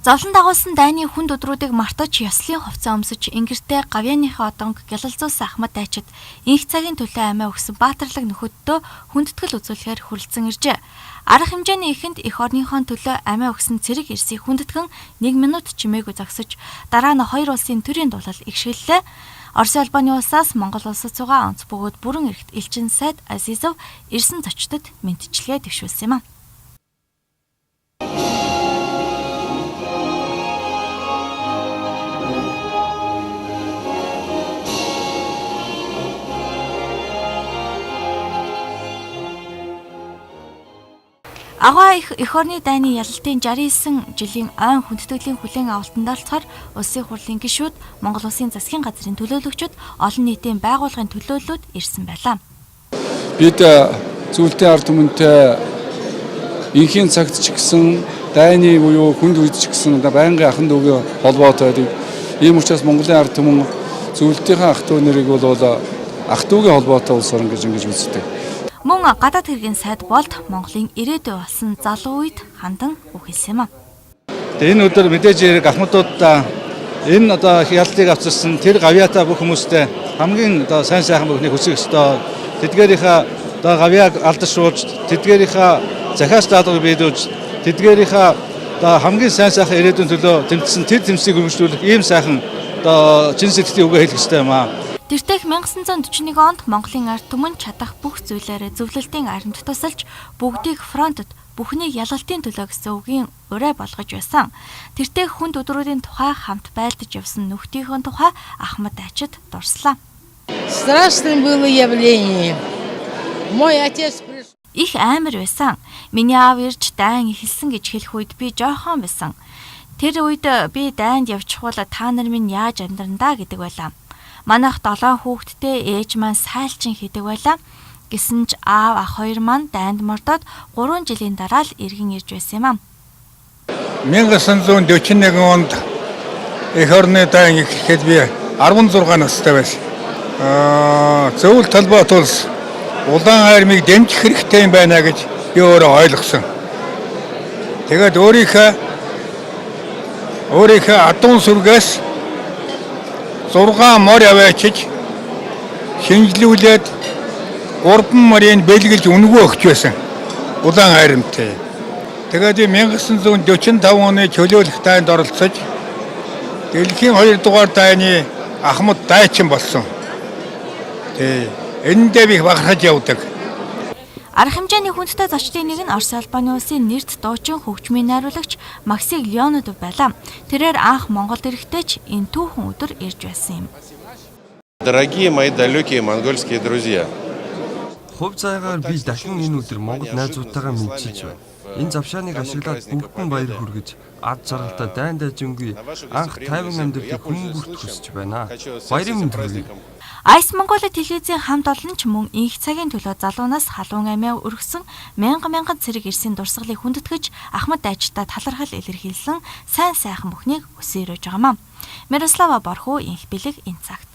Зовлон дагуулсан дайны хүнд өдрүүдийг мартаж ёслын хувцас өмсөж ингэртэй гавьяаныхаа одонг гялалзуулсан Ахмад дайчид инх цагийн төлөө амиа өгсөн баатарлаг нөхөддөө хүндэтгэл үзүүлэхээр хүрэлцэн иржээ. Арга хэмжээний эхэнд эх орныхон төлөө амиа өгсөн цэрэг эрсийг хүндэтгэн 1 минут чимээгүй зогсож дараа нь хоёр улсын төрийн дуулал игшгэллээ. Оросын албаны улсаас Монгол улсад суугаа онц бөгөөд бүрэн эрхт элчин сайд Азизов ирсэн зочдод мэдчилгээ дэвшүүлсэн юм. Агаа эх орны дайны ялалтын 69 жилийн ойн хүндэтгэлийн хүлээн авалтанд оролцохоор улсын хурлын гишүүд, Монгол улсын засгийн газрын төлөөлөгчид, олон нийтийн байгууллагын төлөөллүүд ирсэн байлаа. Бид зөвлөлтийн ард түмэнтэй инхийн цагт ч гэсэн дайны буюу хүнд үед ч гэсэн байнгын ахын дүүгийн холбоотой байдаг. Ийм учраас Монголын ард түмэн зөвлөлтийнхаа ах トゥ нарыг бол ах トゥ гийн холбоотой улс орн гэж ингэж үздэг. Мөн гадаад хэргийн сайд болд Монголын ирээдүй болсон залуу үед хандан үг хэлсэн юм. Энэ өдөр мэдээж хэрэг Ахмадуудаа энэ хялтыг авчирсан тэр гавьяатаа бүх хүмүүстээ хамгийн сайн сайхан бүхнийг хүсэх ёстой. Тэдгээрийнхаа гавьяаг алдашруулж, тэдгээрийнхаа захиас даалгаврыг биелүүлж, тэдгээрийнхаа хамгийн сайн сайхан ирээдүйн төлөө тэмцсэн тэр тэмцлийг үргэлжлүүлэх ийм сайхан чин сэтгэлийн үгээ хэлэх ёстой юм аа. Тэртех 1941 онд Монголын ард түмэн чадах бүх зүйлээрээ зөвлөлтийн аримд тусалж бүгдийг фронтод бүхнийг ялалтын төлөө гэсэн үгийн урай болгож байсан. Тэртех хүнд өдрүүдийн тухай хамт байлдаж явсан нөхдийнхөө тухай Ахмад дайчид дурслаа. Страшным было явление. Мой отец Их амар байсан. Миний аав ирж дайн эхэлсэн гэж хэлэх үед би жоохон байсан. Тэр үед би дайнд явчихвал та нар минь яаж амьдрандаа гэдэг байлаа. Манайх 7 хүүхэдтэй ээж маань сайлчин хийдэг байлаа. Гэсэн ч аав ах хоёр маань дайнд мордоод 3 жилийн дараа л иргэн ирж байсан юм. 1941 онд эх орны дайн ихэд би 16 настай байсан. Зөвлөлт талбайт улс улаан армийг дэмжих хэрэгтэй юм байна гэж би өөрөө ойлгосон. Тэгээд өөрийнхөө адуун сүргээс 6 морь аваачиж шинжлүүлээд 3 морийг бэлгэлж өнгөө өгч байсан. Улаан айрамтай. Тэгээд 1945 оны чөлөөлөх дайнд оролцож дэлхийн 2 дугаар дайны Ахмад дайчин болсон. Эндээ би бахархаж явдаг. Арга хэмжээний хүндтэй зочдын нэг нь Оросын албаны улсын нэрд дуучин хөгжмийн найруулагч Максим Леонидов байлаа. Тэрээр анх Монголд ирэхдээ ч энэ түүхэн өдөр ирж байсан юм. Дорогие мои далекие монгольские друзья. Хувь заяагаар би дахин энэ өдөр Монгол найзуудтайгаа мэдчилж байна. Энэ завшааныг ашиглаад бүгдэн баяр хүргэж, ад жаргалтай дайн дайжингүй анх тайван амьдралыг хүмүүст хүсэж байна. Баярын мэнд хүргэе. Айс Монголын телевизийн хамт олон ч мөн инх цагийн төлөө залуунаас халуун амиа өргөсөн мянган цэрэг эрсийн дурсгалыг хүндэтгэж Ахмад дайчтай талархал илэрхийлсэн сайн сайхан бүхнийг өсөөрөж байгаамаа. Мирослава Борхуу инх бэлэг энэ цагт